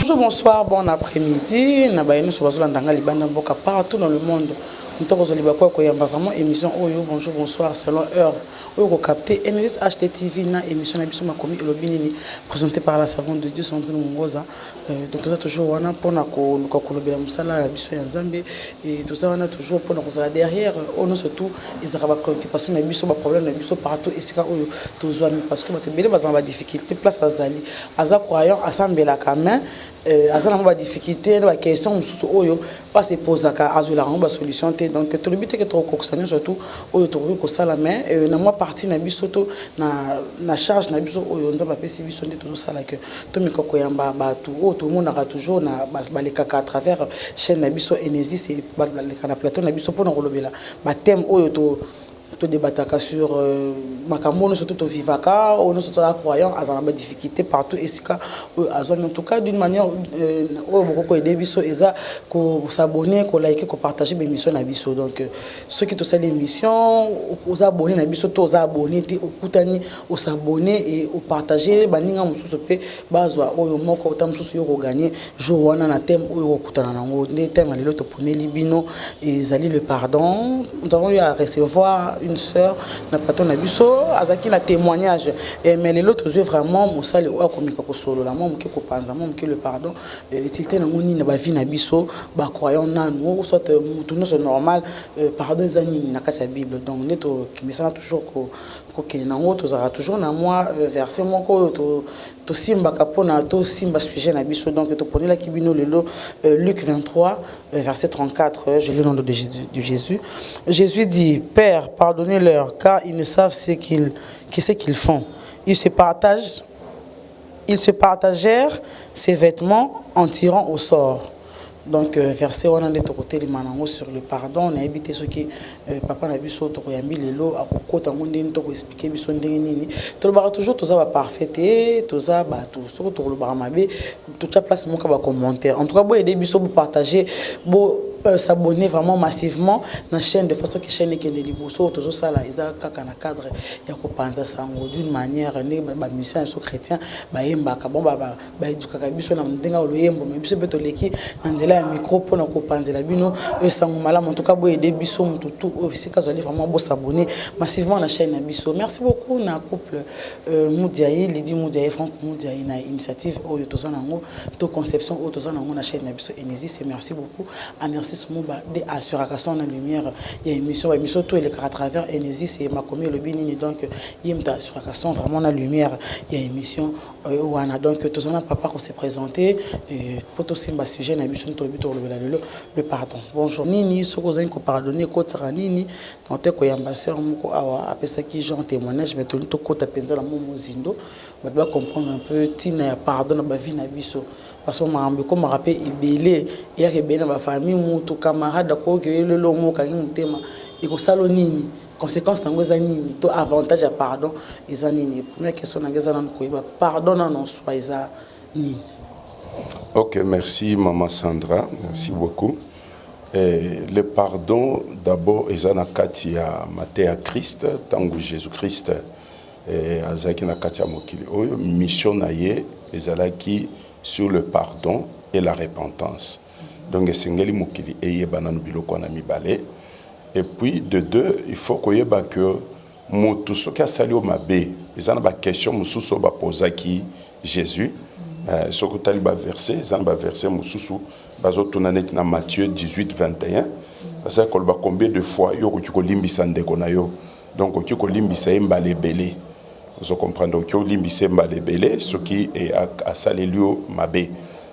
Bonjour, bonsoir, bon après-midi. Nabayeni sur Bazolanda Libana Boka partout dans le monde. Nous sommes vraiment émission Oyo, bonjour, bonsoir, selon heure. Oyo capté NS HTTV, na émission Nabiso Makomi et Lobinini, présentée par la savante de Dieu, Sandrine Mongoza. Donc, nous avons toujours un pour la Moussala, la Bisso Yanzambe, et tout ça, on a toujours pour nous derrière. On a surtout les préoccupations, les biso, problèmes, les biso partout, et c'est quand Oyo, tous parce que tu as des difficultés, place à Zali. Aza croyant, à Sambela Kamen, Aza n'a pas de difficulté, la question, Oyo, pas se pose à Azola, on va solution. Donc tout le but est que tu as surtout au autour de ça la main na moi partie na bisoto na charge na biso oyo nza ba pesi biso ndi tout ça là que to mi koko yamba ba tout le monde aura toujours na baleka à travers chaîne na biso Enesis et baleka na plateau na biso pour na kolobela ba thème oyo to débataka sur makambo surtout to vivaka on surtout la croyant à la difficulté partout et c'est en tout cas d'une manière beaucoup aider biso eza ko s'abonner ko liker ko partager mes émissions na biso donc ceux qui te savent l'émission aux abonnés na biso to aux abonnés te okutani au s'abonner et au partager baninga mususu pe bazwa oyo moko tam mususu yo ko gagner jour wana na thème oyo okutana nango ne thème lelo to poneli bino et zali le pardon nous avons eu à recevoir une sœur na plateau na biso azaki na témoignage mais les autres yeux vraiment musali o akomika ko solo la mom ke ko panza mom ke le pardon utilité na ngoni na ba vie na biso ba croyant nanu soit tout nous normal pardon zani na kati ya Bible donc neto kimisa toujours ko ke na ngo tozara toujours na moi verset moko to simba kapona to simba sujet na biso donc to prenez la kibino lelo Luc 23 verset 34 je lis le nom de Jésus. Jésus dit: Père, pardonnez-leur car ils ne savent ce qu'ils font. Ils se partagèrent ses vêtements en tirant au sort. Donc verset on a de côté les manango sur le pardon on a évité ce qui papa na biso to yambi lelo akokota ngondeni to expliquer biso ndenge nini to ba toujours to za ba parfaité to za ba to surtout to ba mabe to cha place mon ka ba commentaire en tout cas bo aider biso pour partager bo s'abonner vraiment massivement dans la chaîne de façon que chaîne qui est liboso toujours ça là ils a kaka na cadre ya ko panza sango d'une manière ne ba musicien so chrétien ba yemba ka bon ba edukaka biso na ndenga lo yembo mais biso beto leki anzela micro pour na ko panzela bino sango malamu en tout cas bo aider biso mutu tout officier zali vraiment bo s'abonner massivement à la chaîne na biso. Merci beaucoup na couple Moudiaye Lydie Moudiaye Franck Moudiaye na initiative oyo tozanango to conception oyo tozanango na chaîne na biso Enesis et merci beaucoup à merci de assuration la lumière il y a émission tout est à travers Enesis et Makomi le binini donc il y a assuration vraiment la lumière il y a émission où on a donc tout ça papa qu'on s'est présenté pour tout simba sujet na émission tout le pardon. Bonjour nini soko zani ko pardonner ko tsara nini tant que ambassadeur moko awa apesa ki genre témoignage mais tout ko tapenza la momo zindo ba doit comprendre un peu tina ya pardon na ba vie na biso parce que je comme rappelle ibélé et rebelle ma famille mutu camarade ko ke le lomo ka ngitema et ko salo nini conséquence tango za nini to avantage à pardon eza nini première question na ngeza na ko ba pardon non soit eza nini. OK, merci maman Sandra, merci beaucoup. Le pardon d'abord eza na kati ya Matthieu Christ tango Jésus-Christ azaki na kati ya mokili oyo mission na ye ezalaki sur le pardon et la repentance. Donc, sengeli mokili eye bananu biloko na mibale. Et puis de deux, il faut que yeba que motu soki asali o mabe, ezana ba question mususu ba posaki Jésus. Soko tali ba verset, ezana ba verset mususu bazo tonanet na Matthieu 18:21. Parce que kolba combien de fois yo ko limbisa ndeko na yo. Donc ko limbisa mbale belé. Vous comprenez que l'imbice malébélé, ce qui est à Salélio Mabé.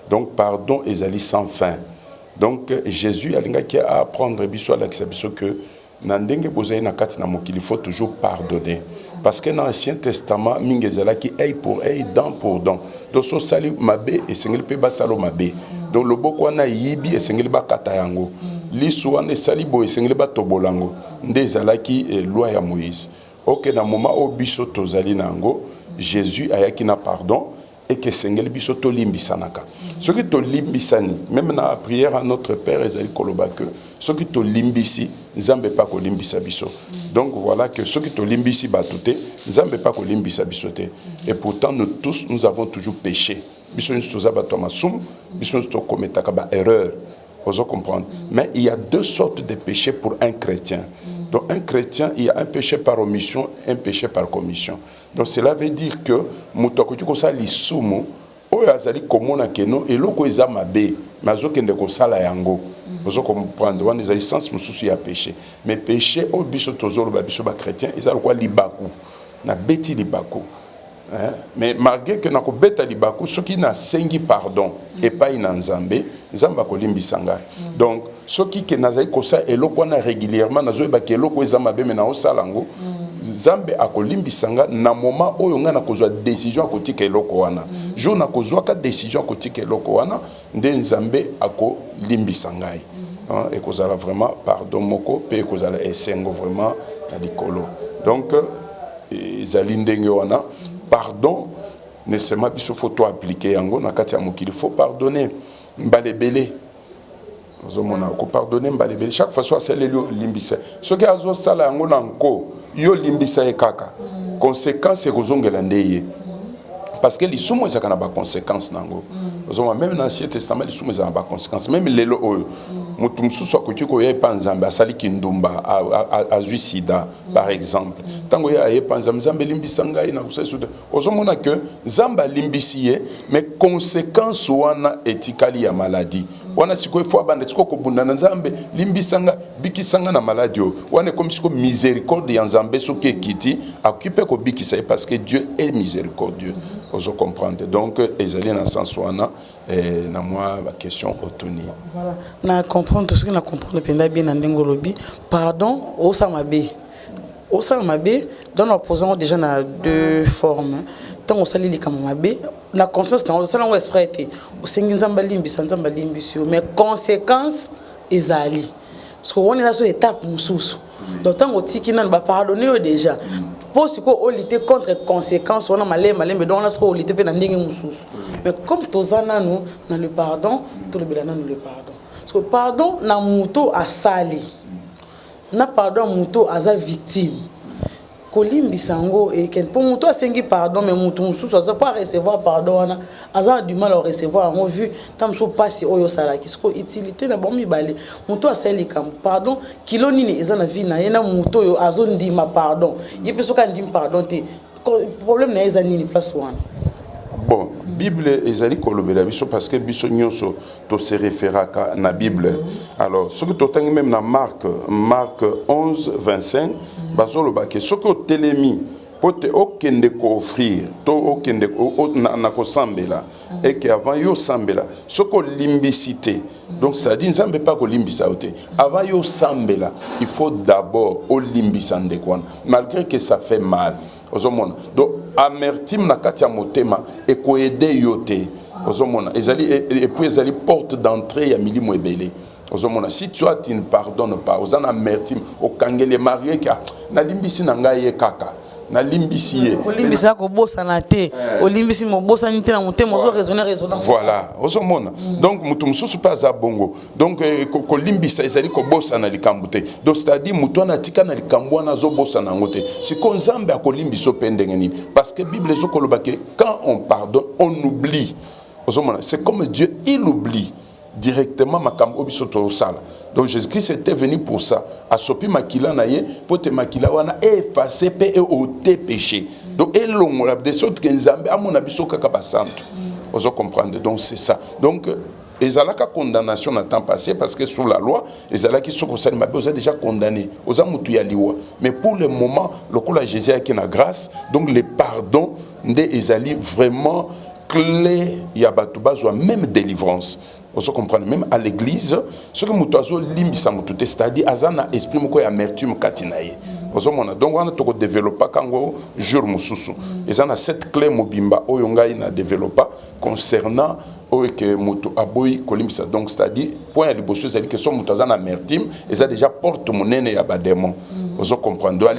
Donc, pardon, ezali sans fin. Donc, Jésus a apprendre à l'acceptation que Nandenge Bozaï Nakat Namokil, il faut toujours pardonner. Parce que dans l'Ancien Testament, Mingezala qui est pour œil, dent pour dent. Donc, son salut Mabé et Sengel Peba Salo Mabé. Donc, le Bokwana Yibi et Sengel Bakatayango. L'Issouane Salibo et Sengel Batobolango. Ndezala qui est loi à Moïse. Ok, dans le moment où biso tozali nango, Jésus a yaki na pardon et que sengel biso to limbisanaka. Ce qui to limbisani, même dans la prière à notre Père ezali koloba que ce qui to limbisi, Nzambe pas ko limbisa biso. Donc voilà que ce qui to limbisi batute, Nzambe pas ko limbisa biso te. Et pourtant nous tous nous avons toujours péché. biso nyonso toza bato ya masumu, biso nyonso tokometaka baerreur. Vous comprendre. Mais il y a deux sortes de péchés pour un chrétien. Donc un chrétien, il y a un péché par omission, un péché par commission. Donc cela veut dire que mutoko kosa lisumu oyo azali komona keno eloko eza mabe mazo kende kosala yango. Vous comprendre. Wana ezali sens mususu ya péché. Mais péché o biso tozolo ba biso ba chrétien, ezali quoi libaku. Na beti libaku. Mais malgré que nako beta libaku ceux qui na sengi pardon et pas ina nzambe nzamba ko limbisa ngai. Donc ceux qui ke nazali kosa eloko na régulièrement nazo ba ke eloko ezama be mena osalango nzambe akolimbisa nga na moment oyo nga na kozwa décision akotika eloko wana jour na kozwa ka décision akotika eloko wana nde nzambe akolimbisa ngai. Et kozala vraiment pardon moko pe kozala esengo vraiment na likolo. Donc ezali ndenge wana pardon, ne seulement il faut tout appliquer en gros, il faut pardonner. Mbalebele. Pardonner mbalebele. Chaque fois soit c'est le limbisa. Ce qui a zo sala ngo nanko, yo limbisa e kaka. Conséquence c'est kozongelande. Parce que les soumous ça kana ba conséquence nango. Même dans l'Ancien Testament les soumous ça ba conséquence. Même lelo oyo. Mutu mususu akoki ko ya panzambe asali kindumba a suicida par exemple. Tango ya panzambe nzambe limbisa ngai na kusasuda. Ozomona que nzamba limbisiye mais conséquence wana etikali ya maladie. Wana siko ifo abanda siko ko bunda nzambe limbisanga bikisanga na maladie. Wana comme siko miséricorde ya nzambe soki ekiti occupé ko bikisa parce que Dieu est miséricordieux. Vous comprenez. Donc ezali na sens wana na moi la question otoni. Voilà. Na comprendre tout ce que na comprendre penda bien ndengo lobi. Pardon, osamabe. Osamabe dans l'opposant déjà na deux formes. Tant on sali likamabe, la conscience dans ça on exprès au sengi nzamba limbisa nzamba limbisio mais conséquence ezali. Parce que on est là sur étape mususu. Donc tant on tiki na ba pardonner déjà. Pour ce qu'on lutte contre conséquences, on a malé, mais donc on a ce qu'on lutte pour n'enlever mususu. Mais comme tozana nous dans le pardon, tout le belana nous le pardon. Parce que pardon na muto a sali, na pardon muto a sa victime. Kolimbi sango et que pour muto a sengi pardon, mais muto mususu a pas recevoir pardon, a du mal à recevoir. On vu tant so passe oyo sala qui ce qu'on utilité na bon mi balé. Muto a sali comme pardon, kiloni ni eza na vie na yena muto yo a zone di ma pardon. Il peut so kan di pardon te problème na eza ni place wana. Bon, Bible ezali kolobela biso parce que biso nyonso to se référa na Bible. Alors, ce que tu as même dans Marc 11, 25, bazolo bake, ce que tu as mis, pour te okende ko offrir, to okende na ko sambela, et que avant yo sambela, ce que limbicité, donc ça dit, ça ne peut pas ko limbisa ote. Avant yo sambela, il faut d'abord au limbisande quoi, malgré que ça fait mal. Donc, amertime na katia motema et ko aider yote. Et puis ils allaient porte d'entrée ya milimo ebele. Si toi tu ne pardonnes pas, aux amertime au kangele marié qui a na limbisi na ngai kaka. Na limbisi olimbisa ko bossa na te olimbisi mo bossa ni te na motema ozo raisonner. Voilà ozomona donc mutu mususu pas za bongo donc ko limbisa ezali ko bossa na likambo te donc c'est-à-dire mutu na tika na likambo na zo bossa na ngote siko nzambe akolimbiso pendenge nini parce que Bible zo koloba que quand on pardonne on oublie ozomona c'est comme Dieu il oublie directement makambo bisoto sala. Donc Jésus-Christ était venu pour ça. Asopi makila na ye pour te makila wana effacer pe et ôter péché. Donc elongo la de sorte que nzambe amona biso kaka basantu. Vous comprenez. Donc c'est ça. Donc ezalaka condamnation na temps passé parce que sous la loi ezalaki soko sali mabe oza déjà condamné. Oza mutu ya liwa. Mais pour le moment lokola Jésus a qui na grâce donc le pardon nde ezali vraiment clé ya batu bazwa même délivrance. Vous comprenez, même à l'église, ce que nous avons limbisa mututé, c'est-à-dire azana esprit moko ya amertume katinaye. Vous comprenez, donc on a tout développé quand jour mususu. Et ça a cette clé mobimba oyonga ina développé concernant que mutu aboy kolimbisa. Donc c'est-à-dire point liboso c'est-à-dire que son mutu azana amertume, et ça déjà porte monene ya ba démon. Vous comprenez, donc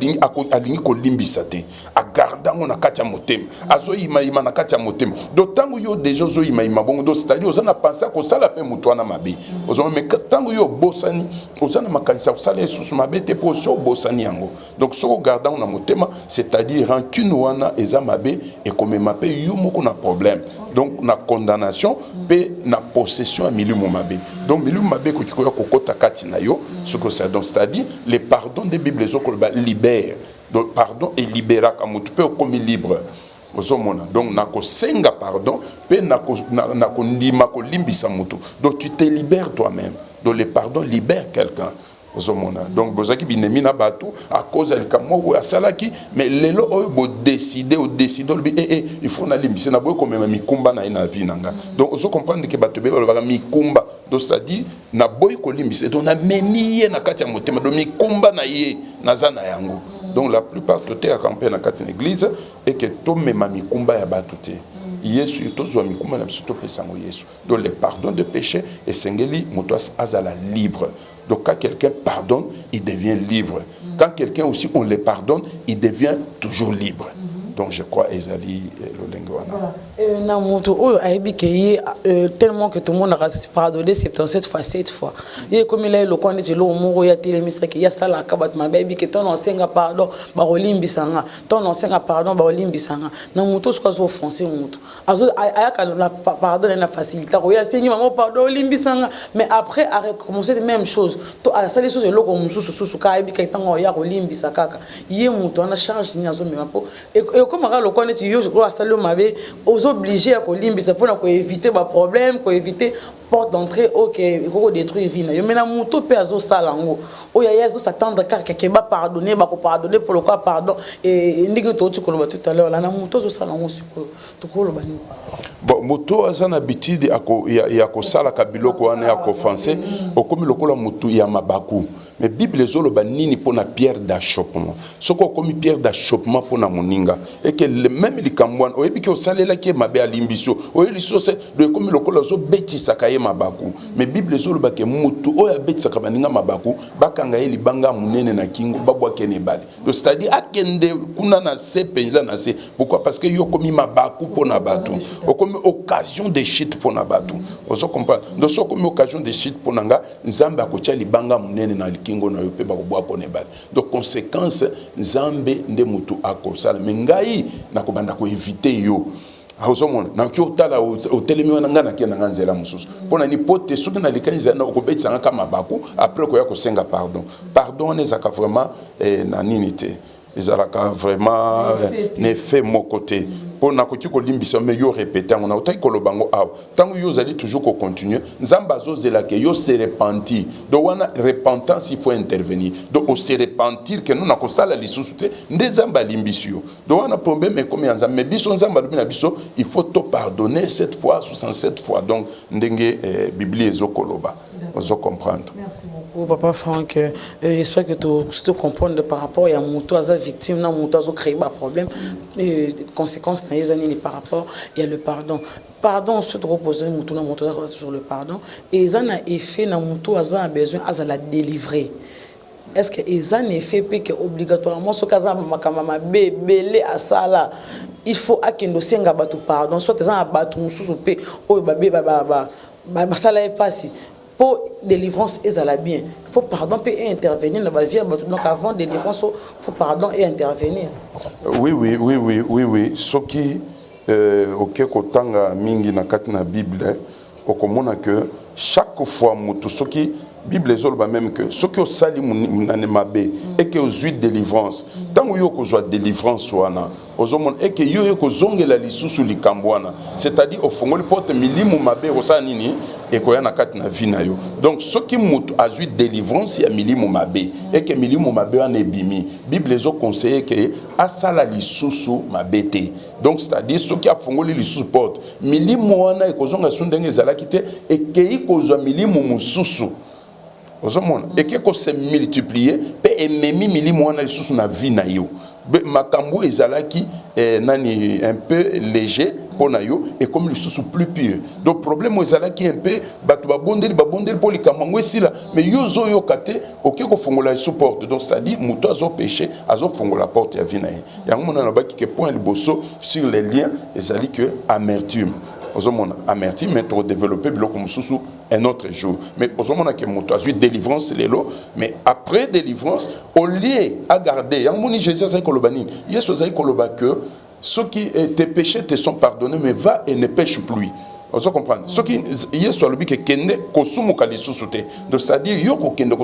alingi kolimbisa te, a garder dango na kati ya motema azo ima na kati ya motema donc tango yo déjà zo ima bongo donc c'est-à-dire ozana penser ko sala pe mutu wana mabe ozana mais tango yo bosani ozana makanisa ko sala susu mabe te po so bosani yango donc so regardant na motema c'est-à-dire rancune wana eza mabe et comme mabe yo moko na problème donc na condamnation pe na possession à milieu mabe donc milieu mabe ko kikoya kokota kati na yo ce que ça donc c'est-à-dire les pardons des bibles les autres libère donc pardon et libéra comme tu peux comme libre donc nako senga pardon pe nako ndima ko limbisa mutu donc tu te libères toi-même donc le pardon libère quelqu'un donc bozaki binemi na batu à cause de kamo ya salaki mais lelo oyo bo décider il faut na limbisa na boy comme mikumba na ina vie nanga donc ozo comprendre que batu be ba mikumba donc c'est-à-dire na boy ko limbisa donc na meniye na kati ya motema donc mikumba na ye na zana yango donc la plupart tout à camper dans quatre églises et que tout même mikumba ya batuté Yesu tozwa mikumba na biso pesango Yesu donc le pardon de péché et sengeli motos azala libre donc quand quelqu'un pardonne il devient libre quand quelqu'un aussi on le pardonne il devient toujours libre donc je crois ezali lolengo wana na moto oyo ayebi ke tellement que tout le monde a pardonné 77 fois 7 fois et comme il est le connaît de l'eau moko ya télémistre que ya sala kabat ma baby que ton ancien pardon ba olimbisanga ton ancien pardon ba olimbisanga na moto so ko offenser moto azo ayaka na pardon na facilité ko ya sengi maman pardon olimbisanga mais après a recommencer la même chose to a sala chose loko mususu ka ayebi ke tango ya olimbisa kaka ye moto na charge ni azo même po et comme le connaît yo je crois sala mabe aux obligés à kolimbisa pour éviter ba problème pour éviter porte d'entrée OK ko détruire vie na yo mena moto pe azo salango o ya yezo s'attendre car que ba pardonner ba ko pardonner pour le quoi pardon et ndiki to tu koloba tout à l'heure là na moto zo salango to koloba ni bon moto azana habitude ya ko sala kabiloko wana ya ko offenser o comme lokola moto ya mabaku mais bible zoloba nini pona pierre d'achoppement soko comme pierre d'achoppement pona moninga et que même likambwana o ebi ke o salela ke mabe alimbiso o eliso c'est de comme lokola zo betisa kaye mabaku mais bible zoloba ke moto o ya betisa ka baninga mabaku bakanga eli banga munene na kingo babwa kene bale donc c'est-à-dire akende kuna na se penza na se pourquoi parce que yo komi mabaku pona batu o comme occasion de chute pona batu on se comprend donc so comme occasion de chute pona nga nzambe akotia libanga munene na kingo na yo pe bakobwa pona bale donc conséquence nzambe nde mutu akosala mais ngai nakobanda ko éviter yo azomona na ki otala otelemi wana ngana ki na nganzela mususu pona ni pote soki na likanisa na okobetisa nga kama baku après ko ya ko senga pardon nezaka vraiment na ninité ezalaka vraiment ne fait mon côté pour na koki ko limbisa mais yo répéter on a otaki ko lobango aw tango yo zali toujours ko continuer nzamba zozela ke yo se repentir do wana repentance il faut intervenir donc on se repentir que nous na ko sala lisusu te nzamba limbisio do wana problème comme nzamba biso nzamba lubina biso il faut te pardonner 7 fois 67 fois donc ndenge bible ezokoloba ozo comprendre. Merci beaucoup papa Franck j'espère que tu comprends par rapport à moto à victime na moto a créé un problème et conséquences par rapport il y a le pardon se reposer moto na moto sur le pardon et ça a effet na moto a besoin à la délivrer. Est-ce que ils ont effet que obligatoirement ce cas makama belé à ça là il faut akendo senga batu pardon soit ils ont batu mususu pe o babe ba sala est passé pour délivrance et ça la bien il faut pardon et intervenir dans la vie donc avant délivrance il faut pardon et intervenir. Oui ce qui OK kotanga mingi na kati na bible okomona que chaque fois mutu ce qui Bible ezoloba même que ce que osali munane mabe et que ozuit délivrance tant yo kozwa délivrance wana ozomon et que yo kozongela lisusu likambwana c'est-à-dire ofongoli porte milimu mabe osala nini et koya na kati na vie na yo donc ce qui mutu azuit délivrance ya milimu mabe et que milimu mabe wana ebimi Bible ezo conseiller que asala lisusu mabe te donc c'est-à-dire ce qui afongoli lisusu porte milimu wana ekozonga sundenge ezalaki te et que kozwa milimu mususu et que se multiplier et même milimu wana lisusu na vie na yo makambo ezalaki nani un peu léger pour nayo et comme le sous plus pire. Donc problème ezala qui un peu bato babondeli pour les kamango là mais yozo yo kate OK ko fongola support. Donc c'est-à-dire muto azo péché azo fongola porte ya vie na ye. Yango mona na ba ki ke point liboso sur les liens ezali que amertume. Ozomona amertume mais trop développer biloko mususu un autre jour. Mais ozomona que muto azu délivrance lelo mais après délivrance au lieu à garder yango moni Jésus ça kolobani. Yesu ça koloba que ceux qui tes péchés te sont pardonnés mais va et ne pêche plus. On se comprend. Ceux qui Yesu alobi que kende kosumu kalisusu te. Donc c'est-à-dire yo ko kende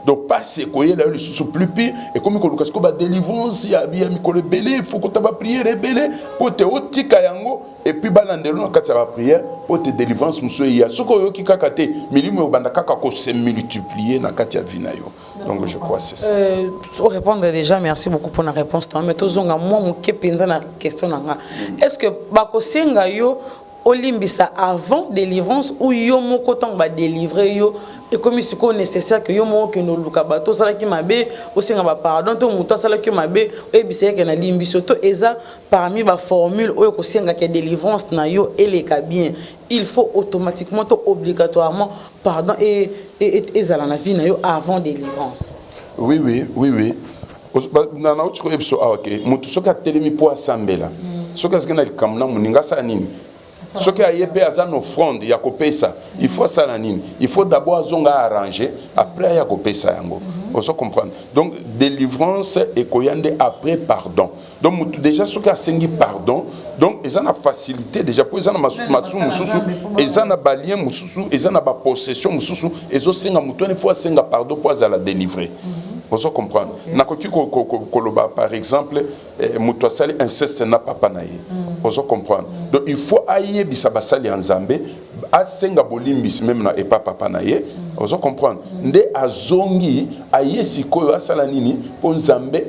donc pas c'est quoi là le sous plus pire et comme que Lucas ko ba délivrance ya bien mikolo belé faut que tu ba prière belé pour te otika yango et puis balandelo na kati ya prière pour te délivrance monsieur ya soko yo ki kaka te milimo obanda kaka ko se multiplier na kati ya vinayo. Donc je crois c'est ça. Pour répondre déjà merci beaucoup pour la réponse mais tozonga moi mon kepenza na question nanga est-ce que bakosenga yo olimbisa avant délivrance ou yo moko tant ba délivrer yo et comme c'est nécessaire que yo moko que no luka bato sala ki mabe osenga ba pardon to muto sala ki mabe e bisé que na limbiso to eza parmi ba formule oyo ko senga que délivrance na yo eleka bien il faut automatiquement to obligatoirement pardon et ezala na vie na yo avant délivrance. Oui na na otiko ebiso OK muto soka telemi po asambela soka zikena likamna muninga sa nini. Ce qui a été à offrande, il y a ça. Il faut ça la nine. Il faut d'abord arranger, après il y a ça. On se comprend. Donc délivrance et koyande après pardon. Donc déjà ce qui a sengi pardon, donc ils ont la facilité déjà pour ils ont matsu mususu, ils ont la balien mususu, ils ont la possession mususu, ils ont senga mutu il faut senga pardon pour la délivrer. On se comprend. Nakoki koloba par exemple mutu sali inceste na papa na ye. On se comprend. Donc il faut aïe bisaba sali en Zambé asenga bolimbis même na epa papa na ye. On se comprend. Nde azongi aïe sikoyo asala nini pour Zambé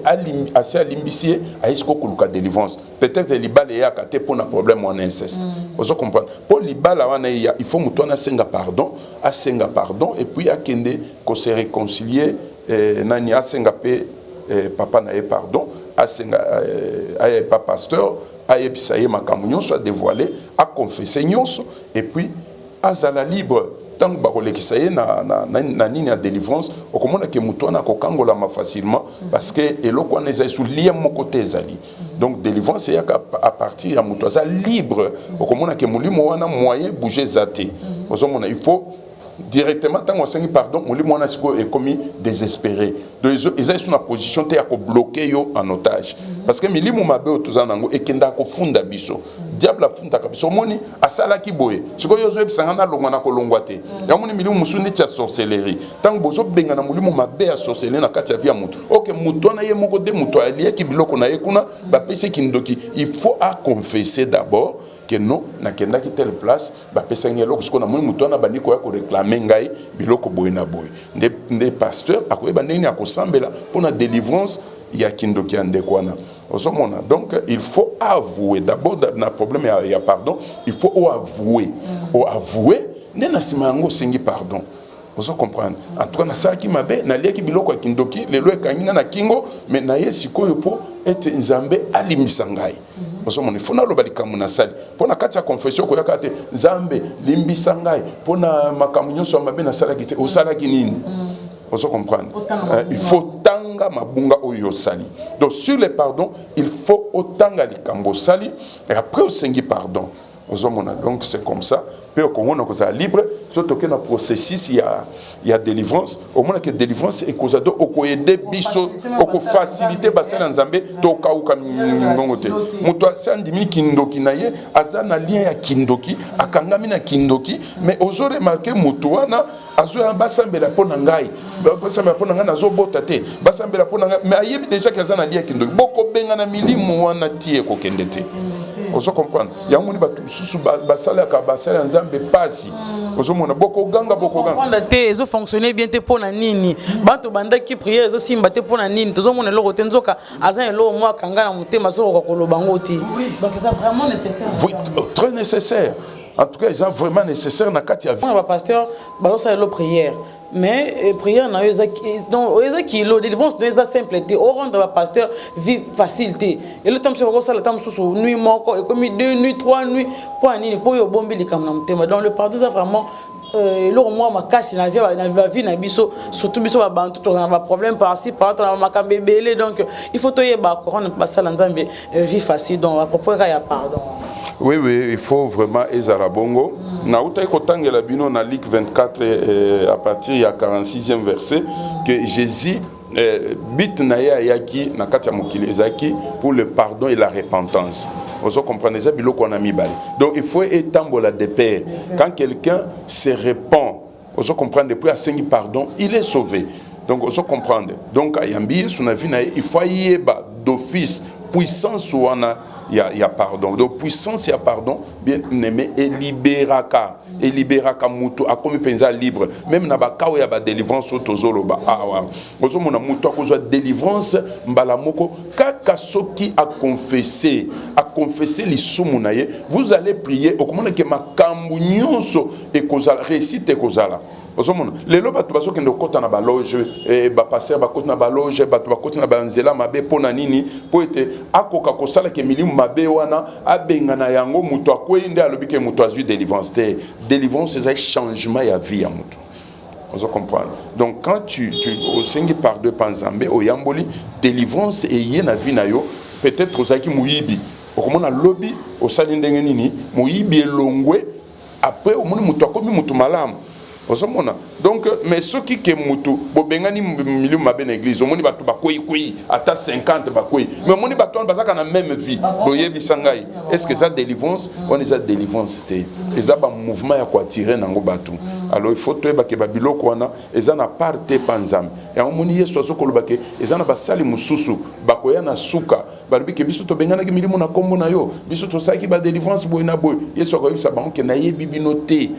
ase alimbisie aïe siko kuluka délivrance. Peut-être libala ya kate pour un problème en inceste. On se comprend. Pour libala wana il faut mutu na senga pardon et puis akende ko se réconcilier nani asenga pe papa na ye pardon asenga aye pas pasteur aye bisaye makamunyo soit dévoilé a confesser nyonso et puis azala libre tant que bakolekisa ye na nini ya délivrance okomona ke mutu na kokangola ma facilement parce que eloko wana ezali sous lien moko te ezali donc délivrance ya à partir ya mutu aza libre okomona ke mulimo wana moyen bouger zate ozomona il faut directement tant qu'on s'en pardon on lui mona siko est commis désespéré donc ils ont une position te à bloquer yo en otage parce que milimo mabe otuzanango ekenda ko funda biso diable afunda kabiso moni asala ki boye siko yo zo ebisanga na longwa na kolongwa te ya moni milimo musundi tia sorcellerie tant bozo benga na mulimo mabe ya sorcellerie na kati ya via mutu OK mutu na ye moko de mutu alie ki biloko na ye kuna ba pese kindoki il faut à confesser d'abord que non na kenda ki telle place ba pesa ngelo ko na mutu na bandi ko ya ko réclamer ngai biloko boye na boye des pasteurs akoyeba ndeni akosambela pour la délivrance ya kindoki ande kwana osomona donc il faut avouer d'abord na problème ya pardon il faut avouer nena sima yango sengi pardon vous comprenez en tout cas na ça qui mabe na lieki biloko ya kindoki lelo ekanginga na kingo mais na yesi koyo po ete nzambe alimisangai il faut na likamuna na sali pona kati ya confession ko yakate nzambe limbisangai pona makamunyo so mabe na sala kite o sala kinini vous comprenez il faut tanga mabunga oyo sali donc sur le pardon il faut otanga likambo sali et après au sengi pardon donc c'est comme ça puis au Congo on est libre surtout que dans processus il y a délivrance au moins que délivrance et cause de okoyede biso oko faciliter basala nzambe to kauka ngongote muto sandimi kindoki naye azana lien ya kindoki akangami na kindoki mais ozo remarquer muto wana azo basambela pona ngai basambela pona ngai nazo bota te basambela pona ngai mais ayebi déjà que azana lien kindoki boko benga na milimo wana tie ko kendete ozo comprendre yanguni batu susu basala ka basala nzambe pasi ozo mona boko ganga comprendre te ezo fonctionner bien te pona nini bato banda ki prière ezo simba te pona nini tozo mona loko te nzoka azan elo mo kanga na mutema so ko kolobango ti donc c'est vraiment nécessaire oui très nécessaire en tout cas ils sont vraiment nécessaires na kati ya vie pasteur bazo sa lo prière mais prière na donc qui lo délivrance des simpleté au rendre le pasteur vie facilité et le temps c'est quoi ça le temps sous nuit moko et comme 2 nuits 3 nuits pour anini pour yo bombi likam na mutema donc le pardon ça vraiment lors moi ma casse na vie na biso surtout biso ba bantu to na ba problème par ci par là makambe belé donc il faut toyer ba corona pas ça nzambe vie facile donc à propos il y a pardon. Oui, il faut vraiment Ezara Bongo. Na uta ekotange la bino na Luc 24 à partir il y a 46e verset que Jésus bit na yaki na kati ya mokili ezaki pour le pardon et la repentance. Vous comprenez ça biloko on a mis bali. Donc il faut étambola de paix. Quand quelqu'un se répand, vous comprenez depuis à sengi pardon, il est sauvé. Donc vous comprenez. Donc ayambi son avis il faut yeba d'office puissance ou il y a pardon. Donc puissance il y a pardon, bien aimé et libéraka mutu a comme pensa libre. Même na ba kawo ya ba délivrance tozolo ba awa. Ozo mona mutu akozwa délivrance mbala moko kaka soki a confessé lisumu na ye, vous allez prier okomona ke makambu nyonso e kozala récite kozala. Les lois bato qui ne kota na ba loge et ba passer ba kota na ba loge bato ba kota na ba nzela mabe pona nini po ete akoka kosala ke milimu mabe wana abenga na yango muto akwende alobi ke muto azui délivrance te délivrance c'est un changement ya vie ya muto. Vous comprenez. Donc quand tu au sengi par deux panzambe au yamboli délivrance et yena vie na yo peut-être ozaki muyibi okomona lobby au sali ndenge nini muyibi elongwe après au moni muto akomi muto malamu. Donc, mais ceux qui sont mutu, bobengani milieu ma ben église, on moni batu bakoi koi, ata 50 bakoi, mais on moni batu on bazaka na même vie. Boye bisangai. Est-ce que ça délivrance? On est ça délivrance té. Et ça ba mouvement ya ko attirer nango batu. Alors il faut to ba ke babilo kwana, et ça na parte panzam. Et on moni yeso so ko lobake, et ça na ba sali mususu, bakoya na suka, balubi ke biso to bengana ke milieu na kombo na yo, biso to saki ba délivrance boy na boy. Yeso ko yisa ba on ke na yebi binoté.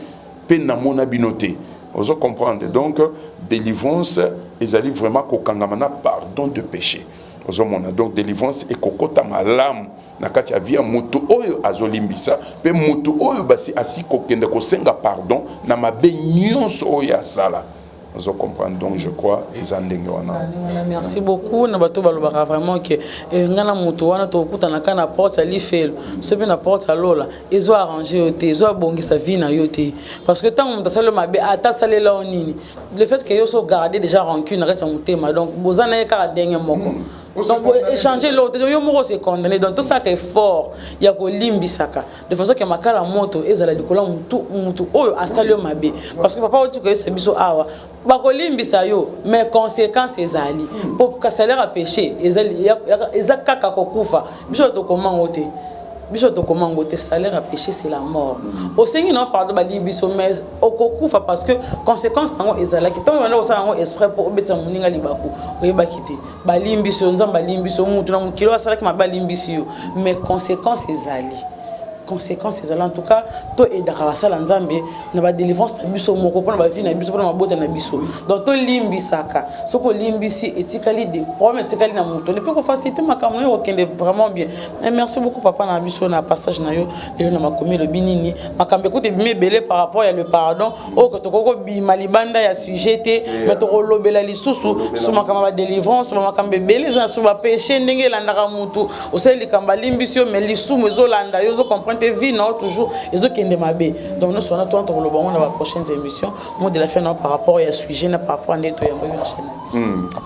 Penamona binoté. Vous comprenez. Donc, délivrance, ils allaient vraiment kokangamana pardon de péché. Donc, délivrance et kokota malam. Nakati avia mutu oyo azolimbisa. Pe mutu oyo basi asi kokende kosenga pardon. Na mabe nyonso oyo asala. Vous comprenez. Donc, je crois, merci beaucoup. Nous avons vraiment que ngana mutu wana to kuta na kana porte ali fait ce bien la porte à lola ils ont arrangé ils ont bongi sa vie na yote parce que tant on t'a salé mabe ata salé là onini le fait que yo so garder déjà rancune reste en thème donc bozana ka dengue moko donc pour échanger l'autre yo moko se condamner donc tout ça qui est fort il y a ko limbisaka de façon que makala moto ezala dikola mutu oyo asali mabe parce que papa oti ko yesa biso awa ba ko limbisa yo mais conséquences ezali pour que salaire à péché ezakaka kokufa biso to comment ote biso to comment ote salaire à péché c'est la mort au seigneur non pardon ba libiso mais okokufa parce que conséquences nango ezala ki to wana osala ngo exprès pour obetsa muninga libaku oyeba kité ba limbiso nzamba limbiso mutu na mukilo asala ki maba limbisiyo mais conséquences ezali conséquences ezala en tout cas to edaka sala nzambe na ba délivrance na biso moko pona ba vie na biso pona mabota na biso donc to limbisaka soko limbisi etikali de problème etikali na muto ne peut ko faciliter makambo yo kende vraiment bien. Et merci beaucoup papa na biso na passage na yo et na makomi le binini makambe kote bimé belé par rapport à le pardon o ko to ko bima libanda ya sujet mais to ko lobela lisusu sur makambo ba délivrance makambe belé za sur ba péché ndenge landaka mutu o seli kamba limbisio mais lisu mezo landa yo zo comprendre vie non toujours ils ont qu'un mabé donc nous sommes tous dans le bon dans la prochaine émission moi de la fin par rapport à sujet par rapport à neto ya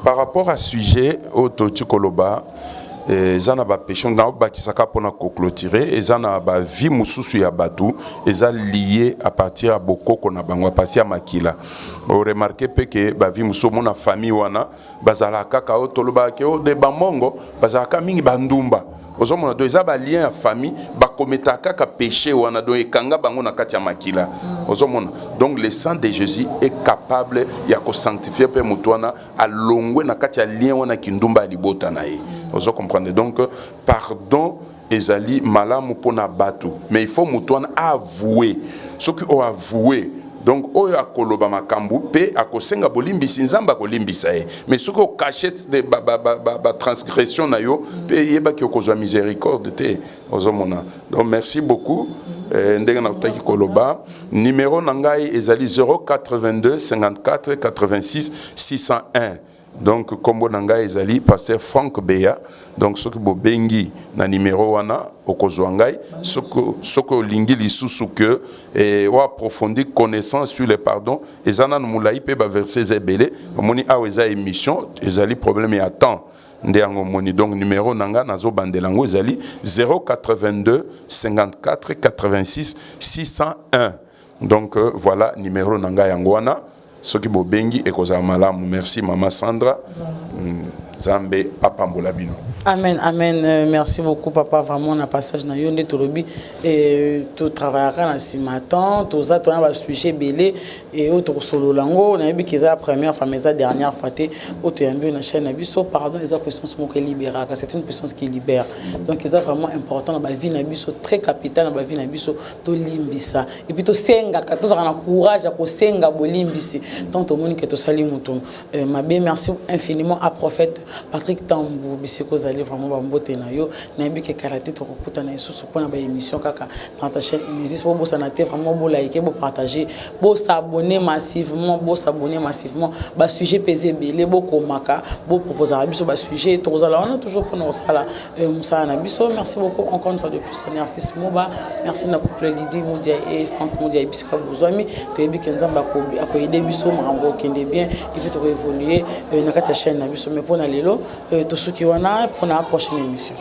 par rapport à sujet au totikoloba ezana ba péché na ba kisaka pona ko clôturer ezana ba vie mususu ya batu eza lié à partir à bokoko na bango à partir à makila o remarquer pe que ba vie mususu mona famille wana bazala kaka o toloba ke o de bamongo bazala ka mingi bandumba ozomona do eza ba lien ya famille ba kometa kaka péché wana do ekanga bango na kati ya makila ozomona donc le sang de Jésus est capable ya ko sanctifier pe mutwana alongwe na kati ya lien wana kindumba libota na ye ozo comprendre donc pardon ezali malamu pona batu mais il faut mutwana avouer ce qui o avouer donc oyo akoloba makambu pe akosenga bolimbisi nzamba kolimbisa ye mais ce que cachette de ba transgression na yo pe yeba ki okozwa miséricorde te ozomona. Donc merci beaucoup. Ndenge na utaki koloba numéro na ngai ezali 082 54 86 601. Donc kombo na ngai ezali pasteur Franck Beya. Donc soki bobengi na numéro wana okozwa ngai soko lingi lisusu que ou approfondir connaissance sur les pardons ezana mulai pe ba verset ebele omoni awa eza émission ezali problème ya temps ndeyango moni. Donc numéro nanga nazo bandelango ezali 082 54 86 601. Donc voilà numéro nanga yango wana soki bobengi ekozala malamu. Merci maman Sandra. Zambe papa Mbolabino. Amen, amen. Merci beaucoup, papa. Vraiment, on a passage dans Yonde Tolobi. Et tout travaillera dans ce matin. Tout ça, on a sujet belé. Et autre solo lango. On a vu que la première fois, mais la dernière fois, autre un peu dans la chaîne. Abisso, pardon, ils ont puissance qui libère. C'est une puissance qui libère. Donc, c'est vraiment important dans la vie Nabisso, très capital dans la vie Nabisso, to limbisa. Et puis, to senga, quand on a courage à senga, bo limbisi. Tant au monde que to sali mouton. Ma bien, merci infiniment à prophète Patrick Tambou, bisiko vraiment bambote na yo na bi ke karaté to kokuta na isusu pona ba émission kaka dans ta chaîne Inésis bo sanate vraiment bo liker bo partager bo s'abonner massivement ba sujet pesé belé bo komaka bo proposer biso ba sujet to zala on a toujours pour nous sala musa na biso. Merci beaucoup encore une fois de plus. Merci Moba, merci na couple Lydie Moudia et Franck Moudia bisika bozwami to yebi kenzamba ko aider biso marango kende bien et puis to évoluer na kata chaîne na biso mais pona lelo to suki wana pour la prochaine émission.